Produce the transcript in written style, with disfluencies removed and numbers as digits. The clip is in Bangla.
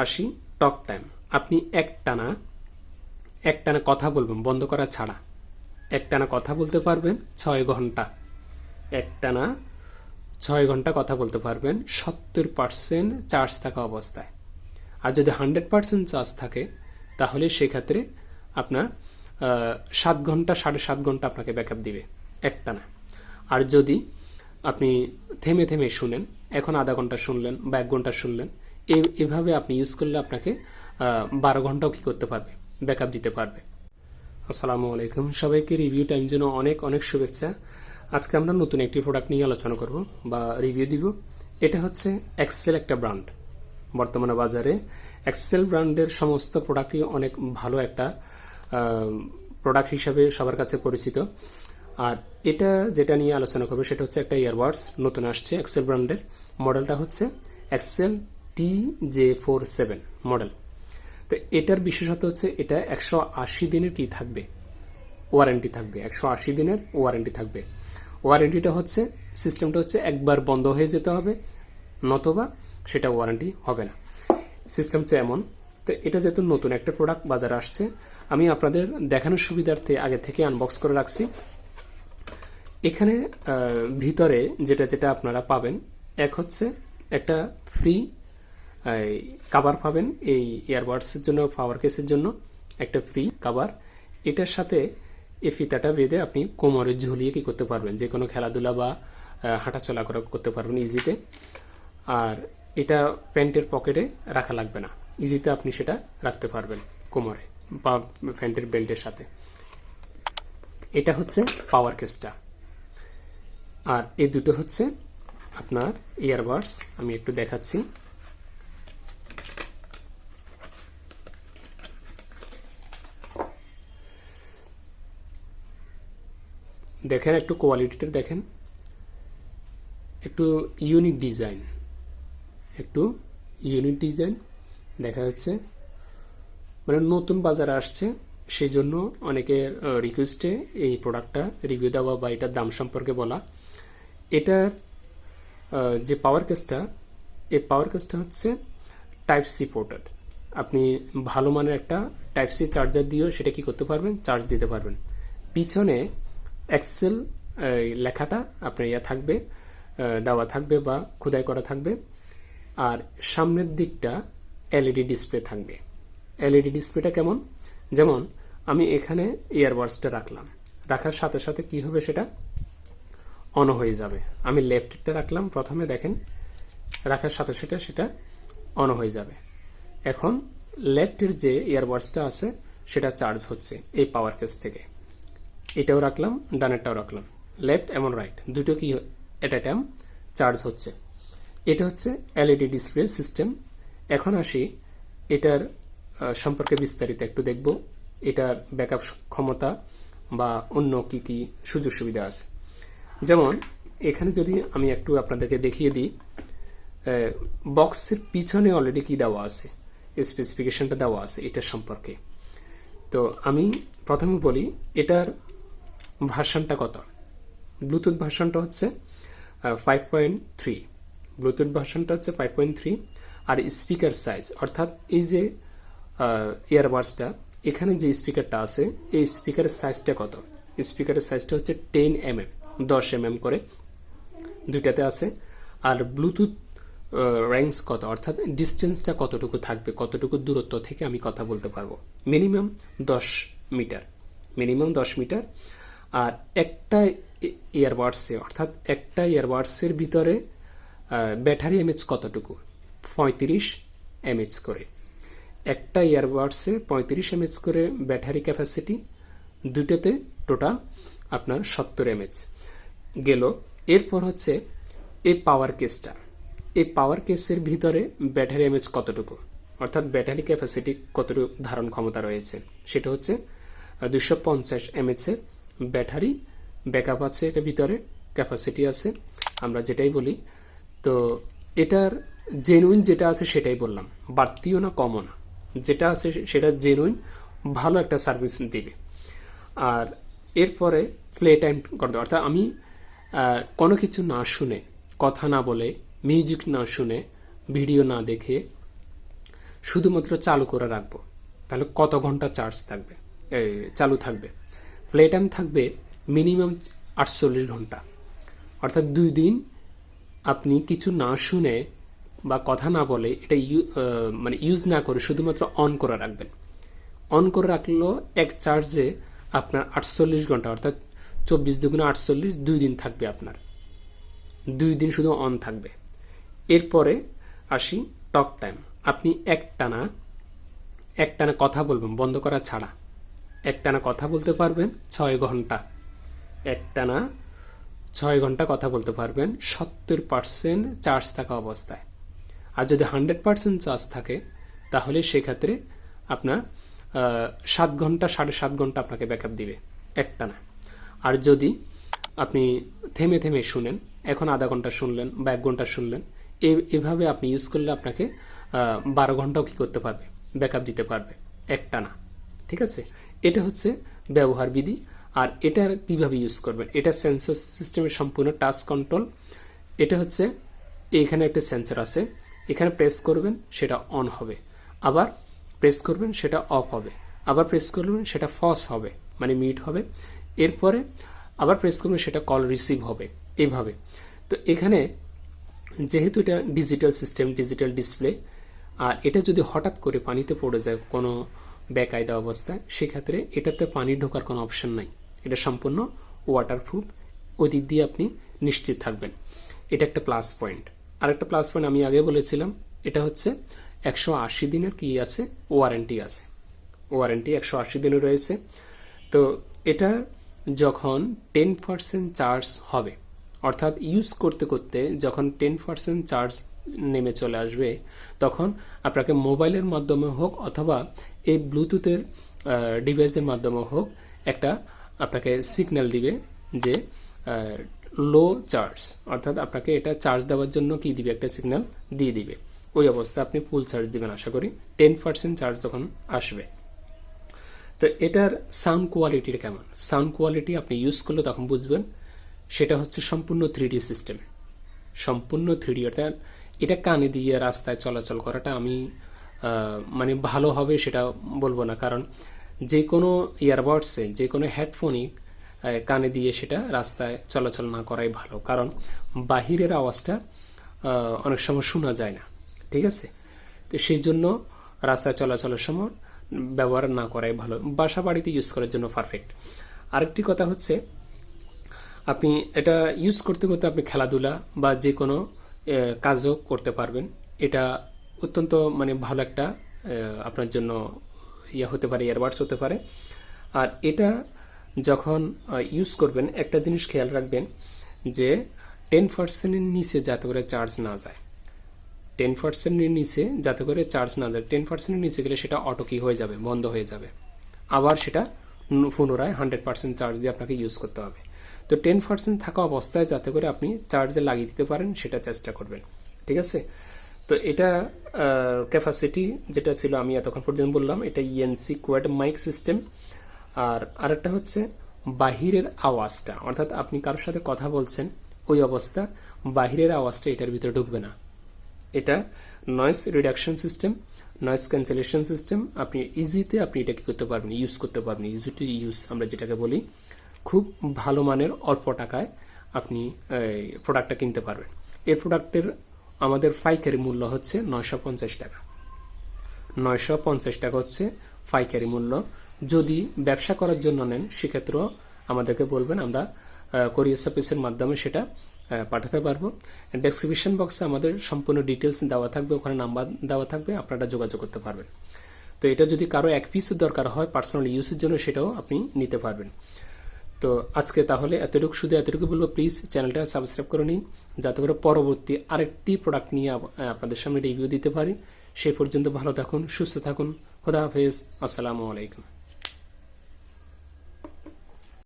আসি টক টাইম। আপনি একটানা কথা বলবেন বন্ধ করা ছাড়া, একটানা কথা বলতে পারবেন 6 ঘন্টা। একটানা 6 ঘন্টা কথা বলতে পারবেন 70% চার্জ থাকা অবস্থায়। আর যদি 100% চার্জ থাকে তাহলে সেক্ষেত্রে আপনার 7 ঘন্টা 7.5 ঘন্টা আপনাকে ব্যাকআপ দিবে একটানা। আর যদি আপনি থেমে থেমে শুনেন, এখন আধা ঘন্টা শুনলেন বা 1 ঘন্টা শুনলেন, এভাবে আপনি ইউজ করলে আপনাকে 12 ঘন্টাও কি করতে পারবে, ব্যাকআপ দিতে পারবে। আসসালামু আলাইকুম, সবাইকে রিভিউ টাইম জন্য অনেক অনেক শুভেচ্ছা। আজকে আমরা নতুন একটি প্রোডাক্ট নিয়ে আলোচনা করব বা রিভিউ দিব। এটা হচ্ছে এক্সেল একটা ব্র্যান্ড। বর্তমানে বাজারে এক্সেল ব্র্যান্ডের সমস্ত প্রোডাক্টই অনেক ভালো একটা প্রোডাক্ট হিসাবে সবার কাছে পরিচিত। আর এটা যেটা নিয়ে আলোচনা করবে সেটা হচ্ছে একটা ইয়ারবাডস নতুন আসছে এক্সেল ব্র্যান্ডের। মডেলটা হচ্ছে এক্সেল TJ47 মডেল। তো এটার বিশেষত হচ্ছে এটা 180 দিনের কি থাকবে, ওয়ারেন্টি থাকবে। 180 দিনের ওয়ারেন্টি থাকবে। ওয়ারেন্টিটা হচ্ছে, সিস্টেমটা হচ্ছে একবার বন্ধ হয়ে যেতে হবে, নতবা সেটা ওয়ারেন্টি হবে না। সিস্টেম হচ্ছে এমন। তো এটা যেহেতু নতুন একটা প্রোডাক্ট বাজারে আসছে, আমি আপনাদের দেখানোর সুবিধার্থে আগে থেকে আনবক্স করে রাখছি। এখানে ভিতরে যেটা যেটা আপনারা পাবেন, এক হচ্ছে একটা ফ্রি কাভার পাবেন এই ইয়ারবাডসের জন্য, পাওয়ার কেসের জন্য একটা ফ্রি কাভার। এটার সাথে এই ফিতাটা বেঁধে আপনি কোমরে ঝুলিয়ে কি করতে পারবেন, যে কোনো খেলাধুলা বা হাঁটাচলা করতে পারবেন ইজিতে। আর এটা প্যান্টের পকেটে রাখা লাগবে না, ইজিতে আপনি সেটা রাখতে পারবেন কোমরে বা প্যান্টের বেল্টের সাথে। এটা হচ্ছে পাওয়ার কেসটা। আর এই দুটো হচ্ছে আপনার ইয়ারবাডস। আমি একটু দেখাচ্ছি। দেখেন একটু কোয়ালিটিটা দেখেন, একটু ইউনিক ডিজাইন, একটু ইউনিক ডিজাইন দেখা যাচ্ছে। মানে নতুন বাজারে আসছে, সেই জন্য অনেকের রিকোয়েস্টে এই প্রোডাক্টটা রিভিউ দেওয়া বা এটার দাম সম্পর্কে বলা। এটার যে পাওয়ার কেসটা, এই পাওয়ার কেসটা হচ্ছে টাইপ সি পোর্টেড। আপনি ভালো মানের একটা টাইপ সি চার্জার দিয়েও সেটা কি করতে পারবেন, চার্জ দিতে পারবেন। পিছনে এক্সেল লেখাটা আপনার থাকবে, দেওয়া থাকবে বা খোদাই করা থাকবে। আর সামনের দিকটা এলইডি ডিসপ্লে থাকবে। এলইডি ডিসপ্লেটা কেমন, যেমন আমি এখানে ইয়ারবাডসটা রাখলাম, রাখার সাথে সাথে কি হবে, সেটা অন হয়ে যাবে। আমি লেফটটা রাখলাম প্রথমে, দেখেন রাখার সাথে সাথে সেটা অন হয়ে যাবে। এখন লেফটের যে ইয়ারবাডসটা আছে সেটা চার্জ হচ্ছে এই পাওয়ার কেস থেকে। এটাও রাখলাম, ডানেরটাও রাখলাম, লেফট এবং রাইট দুটো কি এট এ টাইম চার্জ হচ্ছে। এটা হচ্ছে এলইডি ডিসপ্লে সিস্টেম। এখন আসি এটার সম্পর্কে বিস্তারিত একটু দেখব, এটার ব্যাকআপ ক্ষমতা বা অন্য কি কি সুযোগ সুবিধা আছে। যেমন এখানে যদি আমি একটু আপনাদেরকে দেখিয়ে দিই, বক্সের পিছনে অলরেডি কি দেওয়া আছে, স্পেসিফিকেশনটা দেওয়া আছে এটার সম্পর্কে। তো আমি প্রথমে বলি এটার ভার্সনটা কত। ব্লুটুথ ভার্সনটা হচ্ছে 5.3, ব্লুটুথ ভার্সনটা হচ্ছে 5.3। আর স্পিকার সাইজ, অর্থাৎ এই যে ইয়ারবাডসটা এখানে যে স্পিকারটা আছে এই স্পিকারের সাইজটা কত, স্পিকারের সাইজটা হচ্ছে 10mm 10mm করে দুইটাতে আছে। আর ব্লুটুথ রেঞ্জ কত, অর্থাৎ ডিস্টেন্সটা কতটুকু থাকবে, কতটুকু দূরত্ব থেকে আমি কথা বলতে পারবো, মিনিমাম 10 মিটার, মিনিমাম 10 মিটার। আর একটা ইয়ারবাডসে, অর্থাৎ একটা ইয়ারবাডসের ভিতরে ব্যাটারি এমএচ কতটুকু, 35 এমএচ করে। একটা ইয়ারবাডসে 35 এমএচ করে ব্যাটারি ক্যাপাসিটি, দুটোতে টোটাল আপনার 70 এমএচ গেল। এরপর হচ্ছে এই পাওয়ার কেসটা, এই পাওয়ার কেসের ভিতরে ব্যাটারি এমএচ কতটুকু, অর্থাৎ ব্যাটারি ক্যাপাসিটি কতটুকু ধারণ ক্ষমতা রয়েছে, সেটা হচ্ছে 250 এমএচ এর ব্যাটারি ব্যাকআপ আছে, এটা ভিতরে ক্যাপাসিটি আছে, আমরা যেটাই বলি। তো এটার জেনুইন যেটা আছে সেটাই বললাম, বাড়তিও না কমও না, যেটা আছে সেটা জেনুইন, ভালো একটা সার্ভিস দিবে। আর এরপরে প্লে টাইম করতে, অর্থাৎ আমি কোনো কিছু না শুনে, কথা না বলে, মিউজিক না শুনে, ভিডিও না দেখে শুধুমাত্র চালু করে রাখবো, তাহলে কত ঘন্টা চার্জ থাকবে, চালু থাকবে? প্লে টাইম থাকবে মিনিমাম 48 ঘন্টা, অর্থাৎ 2 দিন আপনি কিছু না শুনে বা কথা না বলে এটা মানে ইউজ না করে শুধুমাত্র অন করে রাখবেন। অন করে রাখলেও এক চার্জে আপনার 48 ঘন্টা, অর্থাৎ 24 দুগুণে 48, 2 দিন থাকবে আপনার, 2 দিন শুধু অন থাকবে। এরপরে আসি টক টাইম। আপনি একটানা কথা বলবেন বন্ধ করা ছাড়া, একটানা কথা বলতে পারবেন 6 ঘন্টা, একটানা 6 ঘন্টা কথা বলতে পারবেন 70% চার্জ থাকা অবস্থায়। আর যদি 100% চার্জ থাকে তাহলে সেক্ষেত্রে আপনার 7 ঘন্টা 7.5 ঘন্টা আপনাকে ব্যাকআপ দিবে একটানা। আর যদি আপনি থেমে থেমে শুনেন, এখন আধা ঘন্টা শুনলেন বা 1 ঘন্টা শুনলেন, এভাবে আপনি ইউজ করলে আপনাকে 12 ঘন্টাও কি করতে পারবে, ব্যাকআপ দিতে পারবে একটানা। ঠিক আছে, এটা হচ্ছে ব্যবহার বিধি। আর এটা কিভাবে ইউজ করবেন, এটা সেন্সর সিস্টেমের সম্পূর্ণ টাচ কন্ট্রোল। এটা হচ্ছে এখানে একটা সেন্সর আছে, এখানে প্রেস করবেন সেটা অন হবে, আবার প্রেস করবেন সেটা অফ হবে, আবার প্রেস করবেন সেটা ফস হবে মানে মিউট হবে, এরপরে আবার প্রেস করবেন সেটা কল রিসিভ হবে, এইভাবে। তো এখানে যেহেতু এটা ডিজিটাল সিস্টেম, ডিজিটাল ডিসপ্লে, আর এটা যদি হঠাৎ করে পানিতে পড়ে যায় কোনো বেকায়দা অবস্থায়, সেক্ষেত্রে এটাতে পানি ঢোকার কোনো অপশন নাই, এটা সম্পূর্ণ ওয়াটারপ্রুফ, ওই দিক দিয়ে আপনি নিশ্চিত থাকবেন। এটা একটা প্লাস পয়েন্ট। আর একটা প্লাস পয়েন্ট আমি আগে বলেছিলাম, এটা হচ্ছে 180 দিনের কি আছে, ওয়ারেন্টি আছে, ওয়ারেন্টি 180 দিনের রয়েছে। তো এটা যখন 10% চার্জ হবে, অর্থাৎ ইউজ করতে করতে যখন 10% চার্জ নেমে চলে আসবে, তখন আপনাকে মোবাইলের মাধ্যমে হোক অথবা এই ব্লুটুথের ডিভাইসের মাধ্যমে হোক একটা আপনাকে সিগন্যাল দিবে যে লো চার্জ, অর্থাৎ আপনাকে এটা চার্জ দেওয়ার জন্য কি দিবে, একটা সিগন্যাল দিয়ে দিবে। ওই অবস্থায় আপনি ফুল চার্জ দিবেন আশা করি 10% চার্জ যখন আসবে। তো এটার সাউন্ড কোয়ালিটি কেমন, সাউন্ড কোয়ালিটি আপনি ইউজ করলে তখন বুঝবেন। সেটা হচ্ছে সম্পূর্ণ 3D সিস্টেম, সম্পূর্ণ 3D, অর্থাৎ এটা কানে দিয়ে রাস্তায় চলাচল করাটা আমি মানে ভালো হবে সেটা বলবো না, কারণ যে কোনো ইয়ারবাডসে, যে কোনো হেডফোনই কানে দিয়ে সেটা রাস্তায় চলাচল না করাই ভালো, কারণ বাহিরের আওয়াজটা অনেক সময় শোনা যায় না। ঠিক আছে, তো সেই জন্য রাস্তায় চলাচলের সময় ব্যবহার না করাই ভালো, বাসা বাড়িতে ইউজ করার জন্য পারফেক্ট। আরেকটি কথা হচ্ছে, আপনি এটা ইউজ করতে করতে আপনি খেলাধুলা বা যে কোনো কাজও করতে পারবেন। এটা অত্যন্ত মানে ভালো একটা আপনার জন্য হতে পারে, ইয়ারবাডস হতে পারে। আর এটা যখন ইউজ করবেন একটা জিনিস খেয়াল রাখবেন যে 10%-এর নিচে যাতে করে চার্জ না যায়, 10%-এর নিচে যাতে করে চার্জ না যায়। 10%-এর নিচে গেলে সেটা অটো কি হয়ে যাবে, বন্ধ হয়ে যাবে, আবার সেটা পুনরায় 100% চার্জ দিয়ে আপনাকে ইউজ করতে হবে। তো 10% থাকা অবস্থায় যাতে করে আপনি চার্জে লাগিয়ে দিতে পারেন সেটা চেষ্টা করবেন। ঠিক আছে, তো এটা ক্যাপাসিটি যেটা ছিল আমি এতক্ষণ পর্যন্ত বললাম, এটা ইএনসি কোয়াড মাইক সিস্টেম। আর আরেকটা হচ্ছে বাহিরের আওয়াজটা, অর্থাৎ আপনি কারোর সাথে কথা বলছেন ওই অবস্থা বাহিরের আওয়াজটা এটার ভিতরে ঢুকবে না। এটা noise reduction system, noise cancellation system. আপনি ইজিতে আপনি এটা কি করতে পারবেন, ইউজ করতে পারবেন, ইজি টু ইউজ আমরা যেটাকে বলি। খুব ভালো মানের অল্প টাকায় আপনি প্রোডাক্টটা কিনতে পারবেন। এই প্রোডাক্টের আমাদের পাইকারি মূল্য হচ্ছে 950 টাকা, 950 টাকা হচ্ছে পাইকারি মূল্য। যদি ব্যবসা করার জন্য নেন সেক্ষেত্রেও আমাদেরকে বলবেন, আমরা কোরিয়ার সার্ভিসের মাধ্যমে সেটা পাঠাতে পারবো। ডেসক্রিপশন বক্সে আমাদের সম্পূর্ণ ডিটেলস দেওয়া থাকবে, ওখানে নাম্বার দেওয়া থাকবে, আপনারা যোগাযোগ করতে পারবেন। তো এটা যদি কারো এক পিস দরকার হয় পার্সোনাল ইউজের জন্য সেটাও আপনি নিতে পারবেন। তো আজকে তাহলে শুধু এতটুকু বলবো, প্লিজ চ্যানেলটা সাবস্ক্রাইব করে নিন যাতে করে পরবর্তী আরেকটি প্রোডাক্ট নিয়ে আপনাদের সামনে রিভিউ দিতে পারি। সেই পর্যন্ত ভালো থাকুন, সুস্থ থাকুন, খোদা হাফেজ, আসসালামু আলাইকুম।